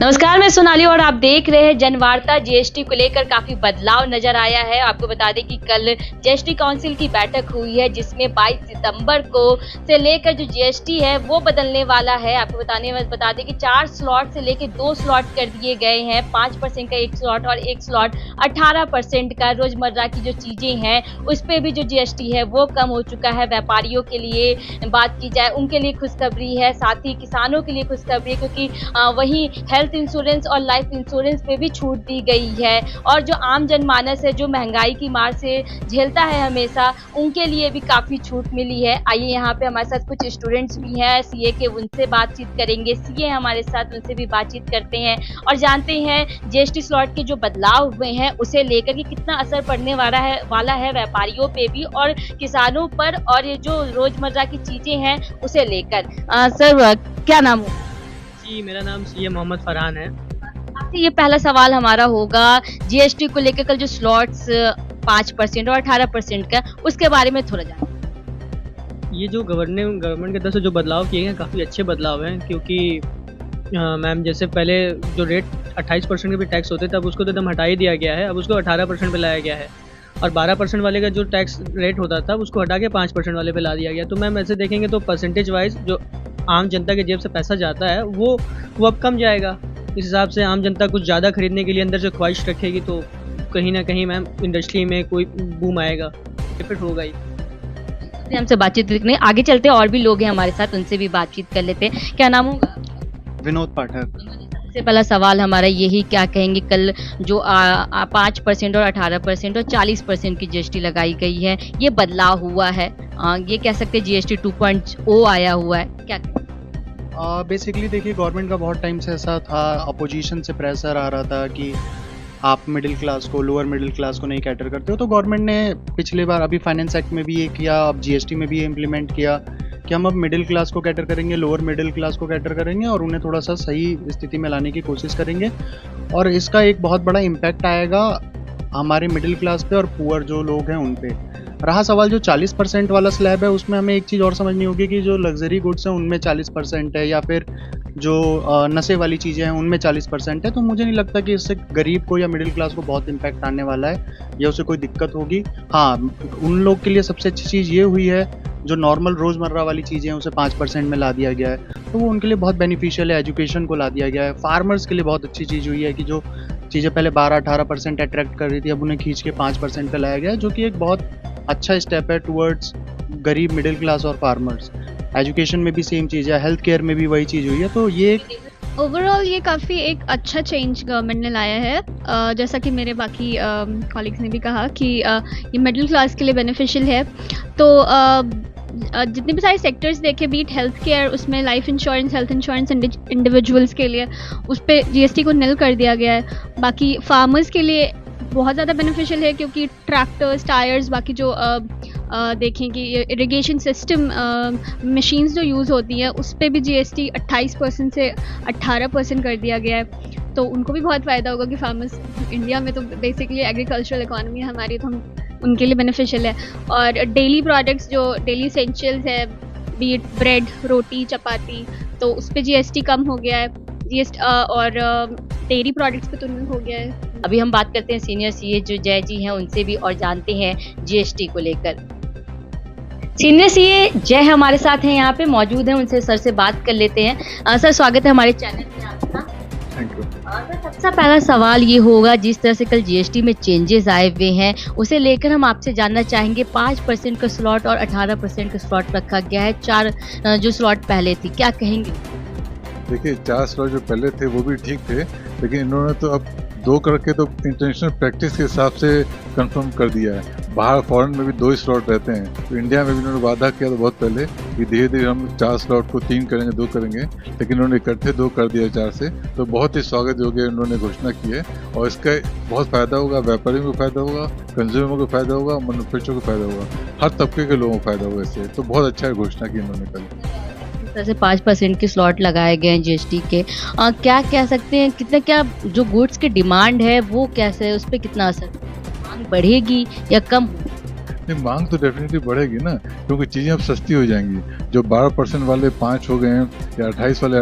नमस्कार, मैं सोनाली और आप देख रहे हैं जनवार्ता। जीएसटी को लेकर काफी बदलाव नजर आया है। आपको बता दें कि कल जीएसटी काउंसिल की बैठक हुई है, जिसमें 22 सितंबर को से लेकर जो जीएसटी है वो बदलने वाला है। आपको बता दें कि 4 स्लॉट से लेकर 2 स्लॉट कर दिए गए हैं। 5% का एक स्लॉट और एक स्लॉट 18% का। रोजमर्रा की जो चीजें हैं उस पर भी जो जीएसटी है वो कम हो चुका है। व्यापारियों के लिए बात की जाए, उनके लिए खुशखबरी है, साथ ही किसानों के लिए खुशखबरी है, क्योंकि वही हेल्थ इंश्योरेंस और लाइफ इंश्योरेंस पे भी छूट दी गई है। और जो आम जनमानस है, जो महंगाई की मार से झेलता है हमेशा, उनके लिए भी काफी छूट मिली है। आइए यहाँ पे हमारे साथ कुछ स्टूडेंट्स भी हैं सीए के, उनसे बातचीत करेंगे। सीए हमारे साथ, उनसे भी बातचीत करते हैं और जानते हैं जीएसटी स्लॉट के जो बदलाव हुए हैं उसे लेकर के कितना असर पड़ने वाला है व्यापारियों पे भी और किसानों पर, और ये जो रोजमर्रा की चीजें हैं उसे लेकर। सर, क्या नाम हो? जी, मेरा नाम सीए मोहम्मद फरहान है। आपसे ये पहला सवाल हमारा होगा, जीएसटी को लेकर कल जो स्लॉट्स 5% और 18% का, उसके बारे में थोड़ा जानिए। ये जो गवर्नमेंट की तरफ से जो बदलाव किए हैं काफ़ी अच्छे बदलाव हैं, क्योंकि मैम जैसे पहले जो रेट 28% के भी टैक्स होते थे, अब उसको तो एकदम हटा ही दिया गया है। अब उसको 18% पे लाया गया है और 12% वाले का जो टैक्स रेट होता था उसको हटा के 5% वाले पे ला दिया गया। तो मैम ऐसे देखेंगे तो परसेंटेज वाइज जो आम जनता के जेब से पैसा जाता है वो अब कम जाएगा। इस हिसाब से आम जनता कुछ ज़्यादा खरीदने के लिए अंदर से ख्वाहिश रखेगी, तो कहीं ना कहीं मैम इंडस्ट्री में कोई बूम आएगा, इफेक्ट होगा ही। हमसे बातचीत करने आगे चलते हैं, और भी लोग हैं हमारे साथ, उनसे भी बातचीत कर लेते हैं। क्या नाम होगा? विनोद पाठक। सबसे पहला सवाल हमारा यही, क्या कहेंगे कल जो 5% और 18% और 40% की जीएसटी लगाई गई है, ये बदलाव हुआ है, ये कह सकते हैं जीएसटी 2.0 आया हुआ है, क्या? बेसिकली देखिए, गवर्नमेंट का बहुत टाइम से ऐसा था, अपोजिशन से प्रेशर आ रहा था कि आप मिडिल क्लास को, लोअर मिडिल क्लास को नहीं कैटर करते हो। तो गवर्नमेंट ने पिछले बार अभी फाइनेंस एक्ट में भी ये किया, अब जीएसटी में भी ये इम्प्लीमेंट किया कि हम अब मिडिल क्लास को कैटर करेंगे, लोअर मिडिल क्लास को कैटर करेंगे और उन्हें थोड़ा सा सही स्थिति में लाने की कोशिश करेंगे। और इसका एक बहुत बड़ा इम्पैक्ट आएगा हमारे मिडिल क्लास पे और पुअर जो लोग हैं उन पे। रहा सवाल जो 40% वाला स्लैब है, उसमें हमें एक चीज़ और समझनी होगी कि जो लग्जरी गुड्स हैं उनमें 40% है, या फिर जो नशे वाली चीज़ें हैं उनमें 40% है। तो मुझे नहीं लगता कि इससे गरीब को या मिडिल क्लास को बहुत इम्पैक्ट आने वाला है या उसे कोई दिक्कत होगी। हाँ, उन लोग के लिए सबसे अच्छी चीज़ ये हुई है जो नॉर्मल रोज़मर्रा वाली चीज़ें हैं उसे 5% में ला दिया गया है, तो वो उनके लिए बहुत बेनिफिशियल है। एजुकेशन को ला दिया गया है। फार्मर्स के लिए बहुत अच्छी चीज़ हुई है कि जो चीज़ें पहले 12-18% अट्रैक्ट कर रही थी, अब उन्हें खींच के 5% पे लाया गया है, जो कि एक बहुत अच्छा स्टेप है टुवर्ड्स गरीब, मिडिल क्लास और फार्मर्स। एजुकेशन में भी सेम चीज़ है, हेल्थ केयर में भी वही चीज़ हुई है। तो ये ओवरऑल ये काफ़ी एक अच्छा चेंज गवर्नमेंट ने लाया है। जैसा कि मेरे बाकी कॉलीग्स ने भी कहा कि ये मिडिल क्लास के लिए बेनिफिशियल है। तो जितने भी सारे सेक्टर्स देखे, बीट हेल्थ केयर, उसमें life insurance, health insurance individuals के लिए उस पर जीएसटी को निल कर दिया गया है। बाकी फार्मर्स के लिए बहुत ज़्यादा बेनिफिशियल है, क्योंकि ट्रैक्टर्स, टायर्स, बाकी जो देखें कि इरिगेशन सिस्टम मशीन्स जो यूज़ होती हैं उस पर भी जीएसटी 28% से 18% कर दिया गया है। तो उनको भी बहुत फ़ायदा होगा कि फार्मर्स, इंडिया में तो बेसिकली एग्रीकल्चरल इकॉनमी है हमारी, तो हम उनके लिए बेनिफिशियल है। और डेली प्रोडक्ट्स जो डेली एसेंशियल्स है, बीट ब्रेड, रोटी, चपाती, तो उस पर जीएसटी कम हो गया है। और डेयरी प्रोडक्ट्स पे तो नहीं हो गया है। अभी हम बात करते हैं सीनियर सीए जो जय जी हैं उनसे भी, और जानते हैं जीएसटी को लेकर। सीनियर सीए जय हमारे साथ हैं, यहाँ पे मौजूद हैं, उनसे सर से बात कर लेते हैं। सर, स्वागत है हमारे चैनल में आपका। Thank you. सबसे पहला सवाल ये होगा, जिस तरह से कल जीएसटी में चेंजेस आए हुए हैं उसे लेकर हम आपसे जानना चाहेंगे। 5% का स्लॉट और 18% का स्लॉट रखा गया है, 4 जो स्लॉट पहले थी, क्या कहेंगे? देखिए, 4 स्लॉट जो पहले थे वो भी ठीक थे, लेकिन इन्होंने तो अब 2 करके तो इंटरनेशनल प्रैक्टिस के हिसाब से कंफर्म कर दिया है। बाहर फॉरेन में भी 2 स्लॉट रहते हैं, तो इंडिया में भी इन्होंने वादा किया था बहुत पहले कि धीरे धीरे हम 4 स्लॉट को 3 करेंगे, 2 करेंगे, लेकिन इन्होंने इकट्ठे 2 कर दिया 4 से। तो बहुत ही स्वागत योग्य इन्होंने घोषणा की है और इसका बहुत फ़ायदा होगा, व्यापारियों को फ़ायदा होगा, कंज्यूमर को फ़ायदा होगा, मैन्युफैक्चरर को फ़ायदा होगा, हर तबके के लोगों को फ़ायदा होगा इससे। तो बहुत अच्छा घोषणा की इन्होंने कल। तरह से 5% के स्लॉट लगाए गए हैं जीएसटी के, क्या कह सकते हैं, कितना, क्या जो गुड्स की डिमांड है वो कैसे है, उस पर कितना असर, मांग बढ़ेगी या कम? नहीं, मांग तो डेफिनेटली बढ़ेगी ना, क्योंकि चीज़ें अब सस्ती हो जाएंगी। जो 12% वाले 5 हो गए हैं या 28 वाले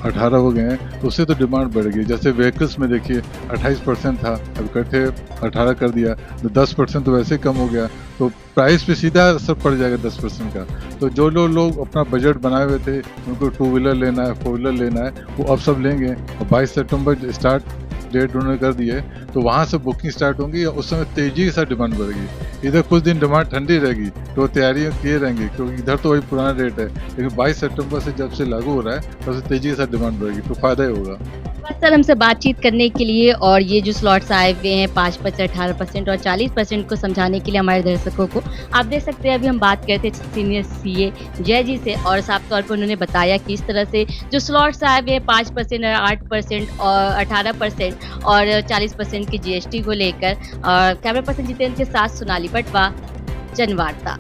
18 हो गए हैं, तो उससे तो डिमांड बढ़ गई। जैसे व्हीकल्स में देखिए 28% था, अब इकट्ठे 18 कर दिया, तो 10% तो वैसे कम हो गया, तो प्राइस पे सीधा असर पड़ जाएगा 10% का। तो जो लोग अपना बजट बनाए हुए थे, उनको 2 व्हीलर लेना है, 4 व्हीलर लेना है, वो अब सब लेंगे। और 22 सितंबर स्टार्ट डेट उन्होंने कर दी है, तो वहाँ से बुकिंग स्टार्ट होंगी और उस समय तेजी के साथ डिमांड बढ़ेगी। इधर कुछ दिन डिमांड ठंडी रहेगी तो तैयारियां किए रहेंगे, क्योंकि इधर तो वही पुराना रेट है, लेकिन 22 सितंबर से जब से लागू हो रहा है तब से तेजी के साथ डिमांड बढ़ेगी, तो फायदा ही होगा। सर हमसे बातचीत करने के लिए और ये जो स्लॉट्स आए हुए हैं 5%, 18% और 40% को समझाने के लिए हमारे दर्शकों को, आप देख सकते हैं अभी हम बात करते थे सीनियर सीए जय जी से, और साफ तौर पर उन्होंने बताया कि इस तरह से जो स्लॉट्स आए हुए हैं 5%, 8% और 18% और 40% की जीएसटी को लेकर। और कैमरा पर्सन जितेंद्र के साथ सोनाली पटवा, जनवार्ता।